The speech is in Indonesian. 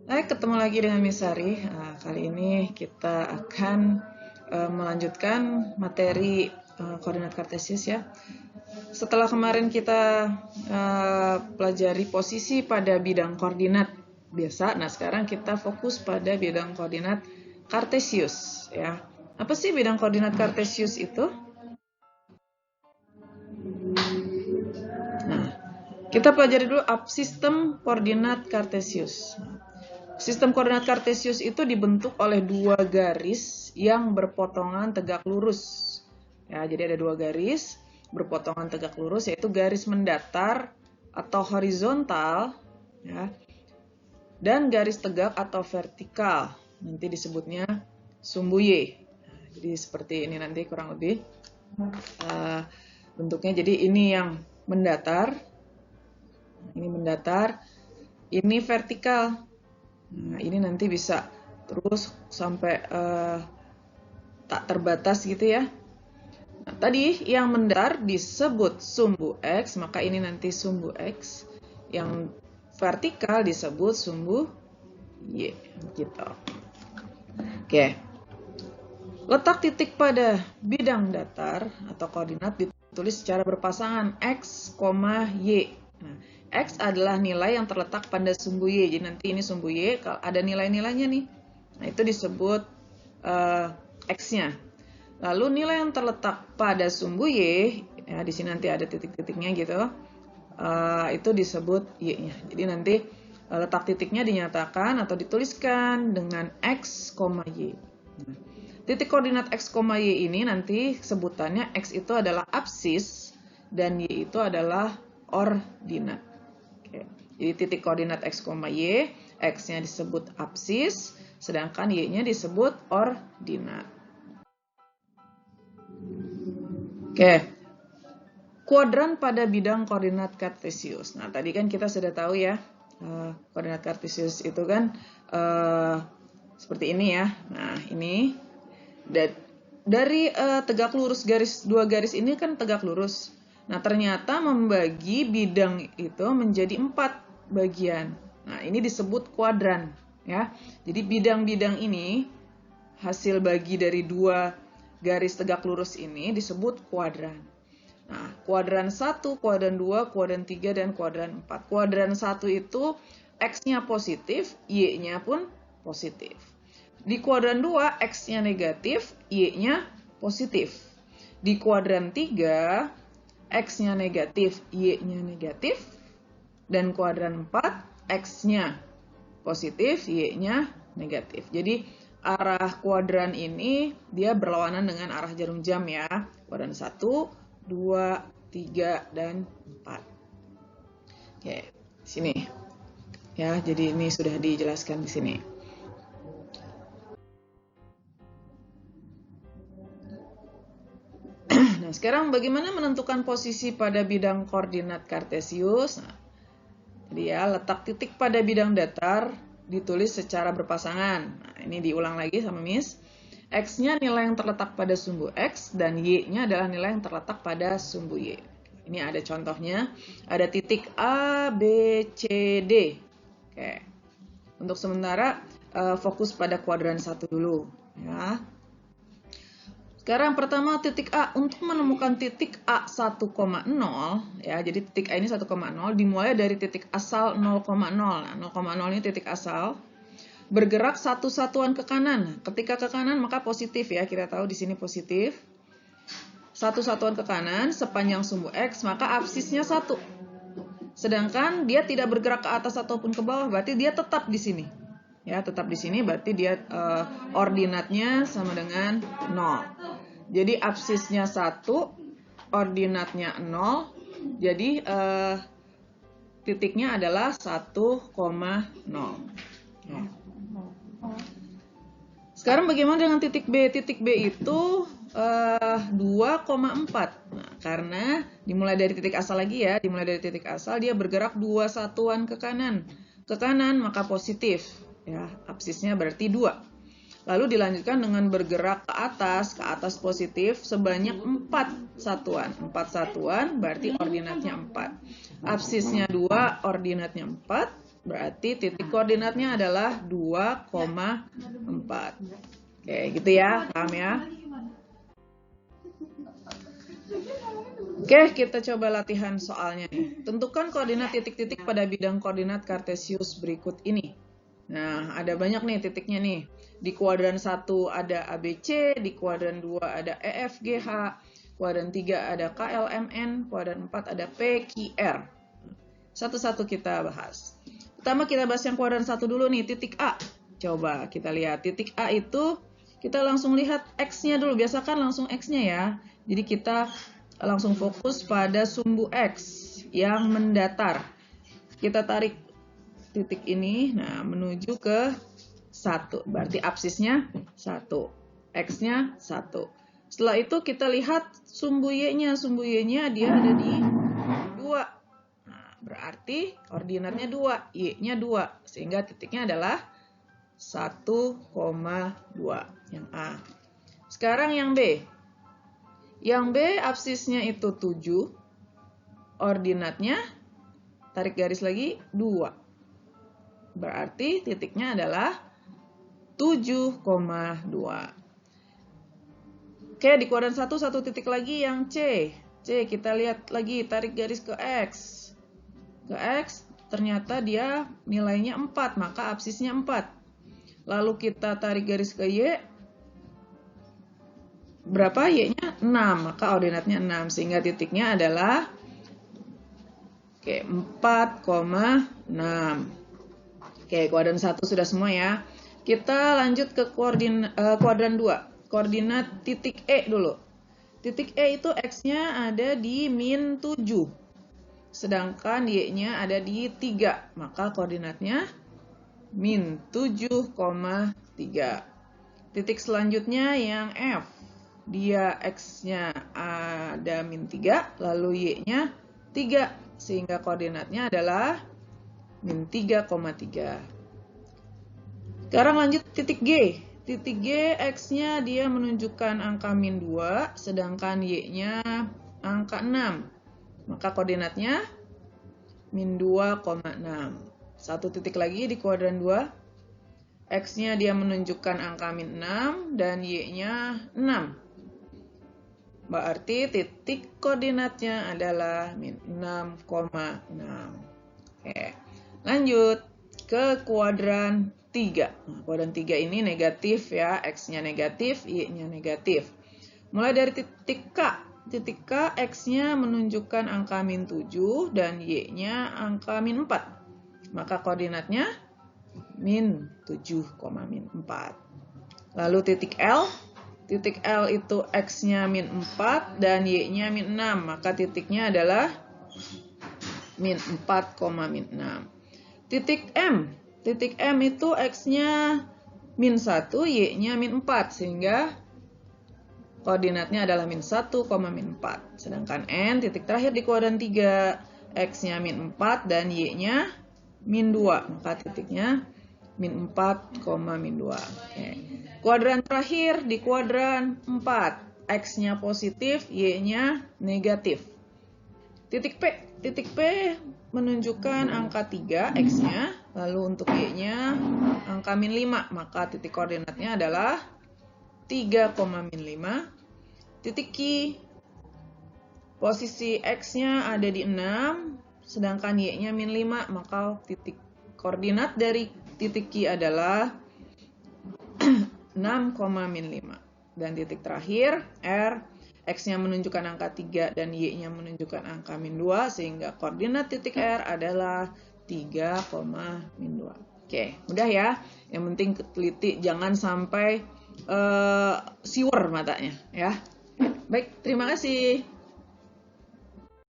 Hai, ketemu lagi dengan Miss Sari. Nah, kali ini kita akan melanjutkan materi koordinat kartesius ya. Setelah kemarin kita pelajari posisi pada bidang koordinat biasa, nah sekarang kita fokus pada bidang koordinat kartesius ya. Apa sih bidang koordinat kartesius itu? Nah, kita pelajari dulu sistem koordinat kartesius. Sistem koordinat kartesius itu dibentuk oleh dua garis yang berpotongan tegak lurus. Ya, jadi ada dua garis berpotongan tegak lurus, yaitu garis mendatar atau horizontal, ya, dan garis tegak atau vertikal. Nanti disebutnya sumbu Y. Jadi seperti ini nanti kurang lebih bentuknya. Jadi ini yang mendatar, ini vertikal. Nah, ini nanti bisa terus sampai tak terbatas gitu ya. Nah, tadi yang mendatar disebut sumbu X, maka ini nanti sumbu X. Yang vertikal disebut sumbu Y, gitu. Oke. Letak titik pada bidang datar atau koordinat ditulis secara berpasangan X, Y. Nah, X adalah nilai yang terletak pada sumbu Y. Jadi nanti ini sumbu Y, kalau ada nilai-nilainya nih. Nah, itu disebut X-nya. Lalu nilai yang terletak pada sumbu Y, ya di sini nanti ada titik-titiknya gitu, itu disebut Y-nya. Jadi nanti letak titiknya dinyatakan atau dituliskan dengan X, Y. Nah, titik koordinat X, Y ini nanti sebutannya X itu adalah absis dan Y itu adalah ordinat. Oke. Jadi titik koordinat X, Y, X-nya disebut absis, sedangkan Y-nya disebut ordinat. Oke. Kuadran pada bidang koordinat kartesius. Nah, tadi kan kita sudah tahu ya, koordinat kartesius itu kan seperti ini ya. Nah, ini dari tegak lurus dua garis ini kan tegak lurus. Nah, ternyata membagi bidang itu menjadi 4 bagian. Nah, ini disebut kuadran ya. Jadi bidang-bidang ini hasil bagi dari dua garis tegak lurus ini disebut kuadran. Nah, kuadran 1, kuadran 2, kuadran 3 dan kuadran 4. Kuadran 1 itu X-nya positif, Y-nya pun positif. Di kuadran 2, X-nya negatif, Y-nya positif. Di kuadran 3, X-nya negatif, Y-nya negatif. Dan kuadran 4, X-nya positif, Y-nya negatif. Jadi arah kuadran ini dia berlawanan dengan arah jarum jam ya. Kuadran 1, 2, 3, dan 4. Oke, sini. Ya, jadi ini sudah dijelaskan di sini. Nah, sekarang bagaimana menentukan posisi pada bidang koordinat kartesius? Nah, jadi ya, letak titik pada bidang datar ditulis secara berpasangan. Nah, ini diulang lagi sama Miss. X-nya nilai yang terletak pada sumbu X dan Y-nya adalah nilai yang terletak pada sumbu Y. Ini ada contohnya. Ada titik A, B, C, D. Oke. Untuk sementara fokus pada kuadran 1 dulu ya. Sekarang pertama titik A, untuk menemukan titik A 1,0 ya, jadi titik A ini 1,0 dimulai dari titik asal 0,0. Nah, 0,0 ini titik asal. Bergerak satu satuan ke kanan. Ketika ke kanan maka positif ya, kita tahu di sini positif. Satu satuan ke kanan sepanjang sumbu X, maka absisnya 1. Sedangkan dia tidak bergerak ke atas ataupun ke bawah, berarti dia tetap di sini. Ya, tetap di sini berarti dia ordinatnya sama dengan 0. Jadi absisnya 1, ordinatnya 0, jadi titiknya adalah 1,0. Ya. Sekarang bagaimana dengan titik B? Titik B itu 2,4. Nah, karena dimulai dari titik asal lagi ya, dimulai dari titik asal dia bergerak 2 satuan ke kanan. Ke kanan maka positif. Ya, absisnya berarti 2. Lalu dilanjutkan dengan bergerak ke atas positif sebanyak 4 satuan. 4 satuan berarti ordinatnya 4. Absisnya 2, ordinatnya 4. Berarti titik koordinatnya adalah 2,4. Oke, gitu ya. Paham ya? Oke, kita coba latihan soalnya nih. Tentukan koordinat titik-titik pada bidang koordinat kartesius berikut ini. Nah, ada banyak nih titiknya nih. Di kuadran 1 ada ABC, di kuadran 2 ada EFGH, kuadran 3 ada KLMN, kuadran 4 ada PQR. Satu-satu kita bahas. Pertama kita bahas yang kuadran 1 dulu nih, titik A. Coba kita lihat, titik A itu kita langsung lihat X-nya dulu. Biasakan langsung X-nya ya. Jadi kita langsung fokus pada sumbu X yang mendatar. Kita tarik titik ini, nah menuju ke 1. Berarti absisnya 1. X-nya 1. Setelah itu kita lihat sumbu Y-nya. Sumbu Y-nya dia ada di 2. Nah, berarti koordinatnya 2. Y-nya 2. Sehingga titiknya adalah 1,2. Yang A. Sekarang yang B. Yang B absisnya itu 7. Ordinatnya, tarik garis lagi, 2. Berarti titiknya adalah 7,2. Oke, di kuadran 1, satu titik lagi yang C. C, kita lihat lagi, tarik garis ke X. Ke X, ternyata dia nilainya 4, maka absisnya 4. Lalu kita tarik garis ke Y. Berapa Y-nya? 6, maka ordinatnya 6, sehingga titiknya adalah 4,6. Oke, kuadran 1 sudah semua ya. Kita lanjut ke kuadran 2. Koordinat titik E dulu. Titik E itu X-nya ada di min 7. Sedangkan Y-nya ada di 3. Maka koordinatnya min 7,3. Titik selanjutnya yang F. Dia X-nya ada min 3, lalu Y-nya 3. Sehingga koordinatnya adalah min 3,3. Sekarang lanjut titik G. Titik G, X-nya dia menunjukkan angka min 2, sedangkan Y-nya angka 6. Maka koordinatnya min 2,6. Satu titik lagi di kuadran 2. X-nya dia menunjukkan angka min 6 dan Y-nya 6. Berarti titik koordinatnya adalah min 6,6. Oke. Lanjut ke kuadran 3. Nah, kuadran 3 ini negatif ya, X-nya negatif, Y-nya negatif. Mulai dari titik K. Titik K, X-nya menunjukkan angka min 7 dan Y-nya angka min 4. Maka koordinatnya min 7,4. Lalu titik L. Titik L itu X-nya min 4 dan Y-nya min 6. Maka titiknya adalah min 4,6. Titik M. Titik M itu X-nya min 1, Y-nya min 4. Sehingga koordinatnya adalah min 1,4. Sedangkan N, titik terakhir di kuadran 3. X-nya min 4 dan Y-nya min 2. Maka titiknya min 4,2. Oke. Kuadran terakhir di kuadran 4. X-nya positif, Y-nya negatif. Titik P. Titik P menunjukkan angka 3 X-nya. Lalu untuk Y-nya angka min 5. Maka titik koordinatnya adalah 3,5. Titik Q. Posisi X-nya ada di 6. Sedangkan Y-nya min 5. Maka titik koordinat dari titik Q adalah 6,5. Dan titik terakhir R, X-nya menunjukkan angka 3 dan Y-nya menunjukkan angka min 2, sehingga koordinat titik R adalah 3,2. Oke, mudah ya. Yang penting teliti, jangan sampai siwer matanya ya. Baik, terima kasih.